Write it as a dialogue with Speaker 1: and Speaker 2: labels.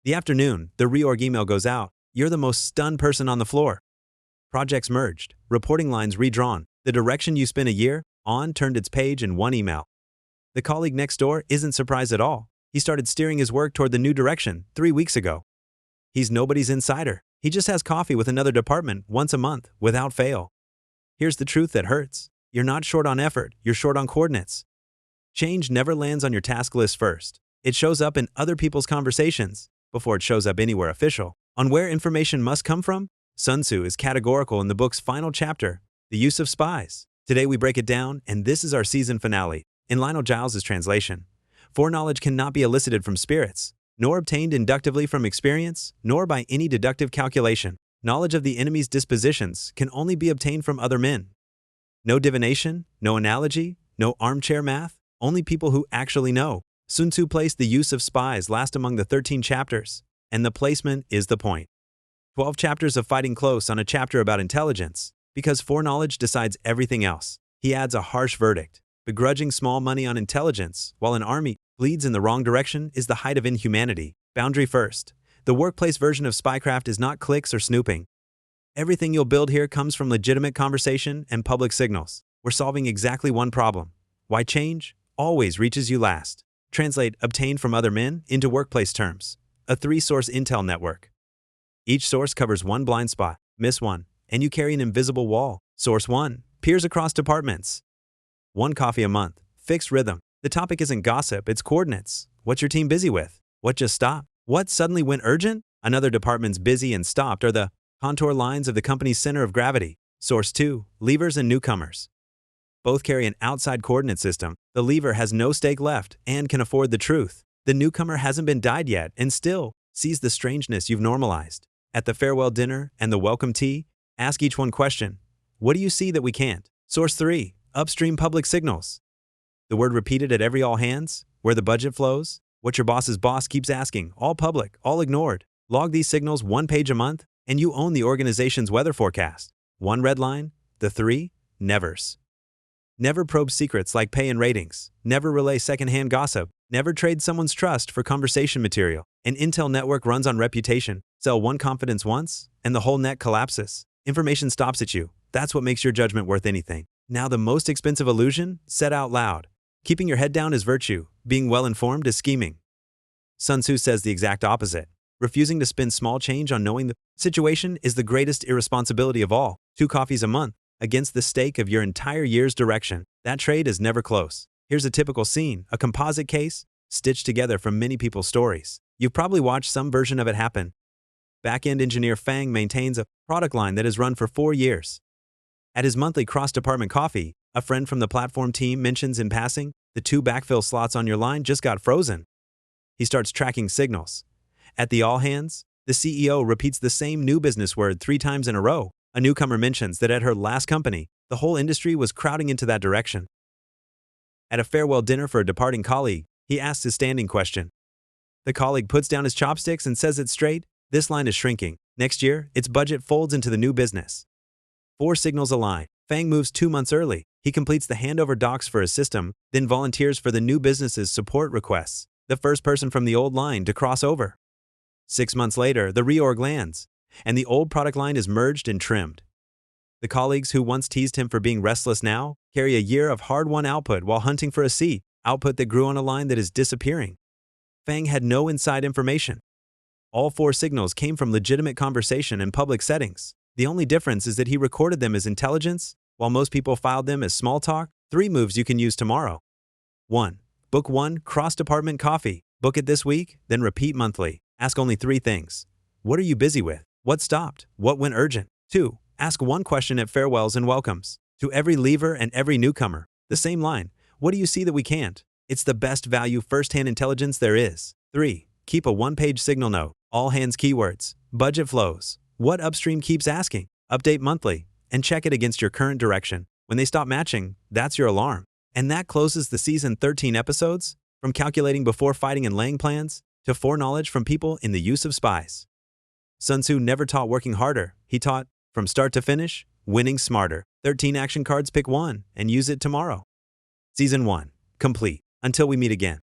Speaker 1: The afternoon, the reorg email goes out. You're the most stunned person on the floor. Projects merged, reporting lines redrawn. The direction you spent a year on turned its page in one email. The colleague next door isn't surprised at all. He started steering his work toward the new direction 3 weeks ago. He's nobody's insider. He just has coffee with another department once a month, without fail. Here's the truth that hurts. You're not short on effort, you're short on coordinates. Change never lands on your task list first. It shows up in other people's conversations before it shows up anywhere official. On where information must come from, Sun Tzu is categorical in the book's final chapter, The Use of Spies. Today we break it down, and this is our season finale. In Lionel Giles's translation, foreknowledge cannot be elicited from spirits, nor obtained inductively from experience, nor by any deductive calculation. Knowledge of the enemy's dispositions can only be obtained from other men. No divination, no analogy, no armchair math, only people who actually know. Sun Tzu placed the use of spies last among the 13 chapters, and the placement is the point. 12 chapters of fighting close on a chapter about intelligence, because foreknowledge decides everything else. He adds a harsh verdict. Begrudging small money on intelligence, while an army bleeds in the wrong direction, is the height of inhumanity. Boundary first. The workplace version of spycraft is not clicks or snooping. Everything you'll build here comes from legitimate conversation and public signals. We're solving exactly one problem. Why change always reaches you last. Translate obtained from other men into workplace terms. A 3-source intel network. Each source covers one blind spot. Miss one, and you carry an invisible wall. Source 1. Peers across departments. 1 coffee a month. Fixed rhythm. The topic isn't gossip, it's coordinates. What's your team busy with? What just stopped? What suddenly went urgent? Another department's busy and stopped are the contour lines of the company's center of gravity. Source 2. Levers and newcomers. Both carry an outside coordinate system. The lever has no stake left and can afford the truth. The newcomer hasn't been dyed yet and still sees the strangeness you've normalized. At the farewell dinner and the welcome tea, ask each one question. What do you see that we can't? Source 3. Upstream public signals. The word repeated at every all hands, where the budget flows, what your boss's boss keeps asking, all public, all ignored. Log these signals 1 page a month, and you own the organization's weather forecast. 1 red line, the 3 nevers. Never probe secrets like pay and ratings. Never relay secondhand gossip. Never trade someone's trust for conversation material. An intel network runs on reputation. Sell one confidence once, and the whole net collapses. Information stops at you. That's what makes your judgment worth anything. Now the most expensive illusion, said out loud. Keeping your head down is virtue. Being well-informed is scheming. Sun Tzu says the exact opposite. Refusing to spend small change on knowing the situation is the greatest irresponsibility of all. 2 coffees a month, against the stake of your entire year's direction. That trade is never close. Here's a typical scene, a composite case, stitched together from many people's stories. You've probably watched some version of it happen. Back-end engineer Fang maintains a product line that has run for 4 years. At his monthly cross-department coffee, a friend from the platform team mentions in passing, the 2 backfill slots on your line just got frozen. He starts tracking signals. At the all-hands, the CEO repeats the same new business word 3 times in a row. A newcomer mentions that at her last company, the whole industry was crowding into that direction. At a farewell dinner for a departing colleague, he asks his standing question. The colleague puts down his chopsticks and says it straight, this line is shrinking. Next year, its budget folds into the new business. 4 signals align. Fang moves 2 months early. He completes the handover docs for his system, then volunteers for the new business's support requests, the first person from the old line to cross over. 6 months later, the reorg lands, and the old product line is merged and trimmed. The colleagues who once teased him for being restless now carry a year of hard-won output while hunting for a seat, output that grew on a line that is disappearing. Fang had no inside information. All 4 signals came from legitimate conversation in public settings. The only difference is that he recorded them as intelligence, while most people filed them as small talk. 3 moves you can use tomorrow. 1. Book 1 cross-department coffee. Book it this week, then repeat monthly. Ask only 3 things. What are you busy with? What stopped? What went urgent? 2. Ask 1 question at farewells and welcomes. To every leaver and every newcomer. The same line. What do you see that we can't? It's the best value first-hand intelligence there is. 3. Keep a 1-page signal note. All hands keywords. Budget flows. What upstream keeps asking? Update monthly. And check it against your current direction. When they stop matching, that's your alarm. And that closes the season 13 episodes, from calculating before fighting and laying plans, to foreknowledge from people in the use of spies. Sun Tzu never taught working harder. He taught, from start to finish, winning smarter. 13 action cards, pick 1, and use it tomorrow. Season 1. Complete. Until we meet again.